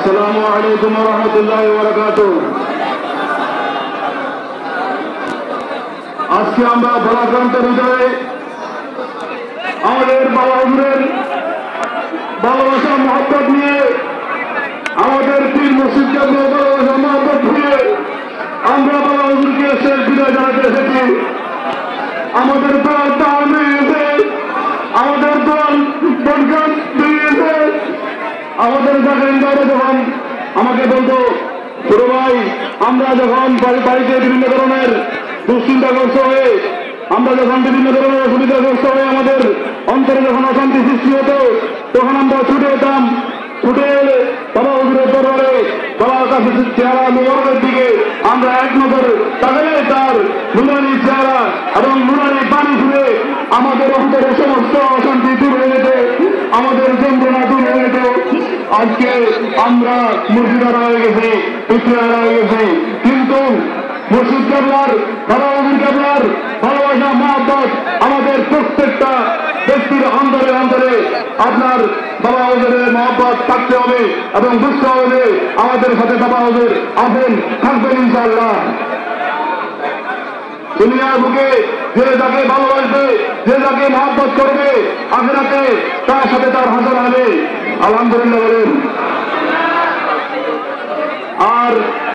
আসসালামু আলাইকুম ওয়া রাহমাতুল্লাহি ওয়া বারাকাতুহু। আজকে আমরা ভারাক্রান্ত হৃদয়ে আমাদের বাবা হুজুরের ভালোবাসা মহব্বত নিয়ে, আমাদের পীর মুর্শিদকে ভালোবাসা মহব্বত নিয়ে আমরা বাবা হুজুরকে শেষ বিদায় জানাতে এসেছি। আমাদের দোয়ার দান নিয়েছে, আমাদের দোয়ার বরকত দিয়েছে। আমাদের জাগেন্দারে যখন আমাকে বলতো, ছোট ভাই, আমরা যখন বাড়িতে বিভিন্ন ধরনের দুশ্চিন্তাগ্রস্ত হয়ে, আমরা যখন বিভিন্ন ধরনের অসুবিধাগ্রস্ত হয়ে আমাদের অন্তরে যখন অশান্তি সৃষ্টি হতো, তখন আমরা ছুটে যেতাম। ছুটে এলে বাবা হুজুরের দরবারে, বাবার কাছে চেহারা মোবারকের দিকে আমরা এক নজর তাকালে তার নুরানি চেহারা এবং নুরানি পানি ছুঁড়ে আমাদের অন্তরে সমস্ত অশান্তি দূর হয়ে যেত, আমাদের যন্ত্রণা দূর হয়ে যেত। আজকে আমরা মুর্শিদারা হয়ে গেছি, পিছড়ারা হয়ে গেছি, কিন্তু মুর্শিদ কেবলার, বাবা হুজুর কেবলার ভালোবাসা মহব্বত আমাদের প্রত্যেকটা ব্যক্তির অন্তরে অন্তরে আপনার বাবা হুজুরের মহব্বত থাকতে হবে এবং বুঝতে হবে আমাদের সাথে বাবা হুজুর আছেন, থাকবেন ইনশাআল্লাহ। দুনিয়ার বুকে যে যাকে ভালোবাসবে, যে যাকে মহব্বত করবে, আখিরাতে তার সাথে তার হাসর হবে। আলহামদুলিল্লাহ বলেন। আর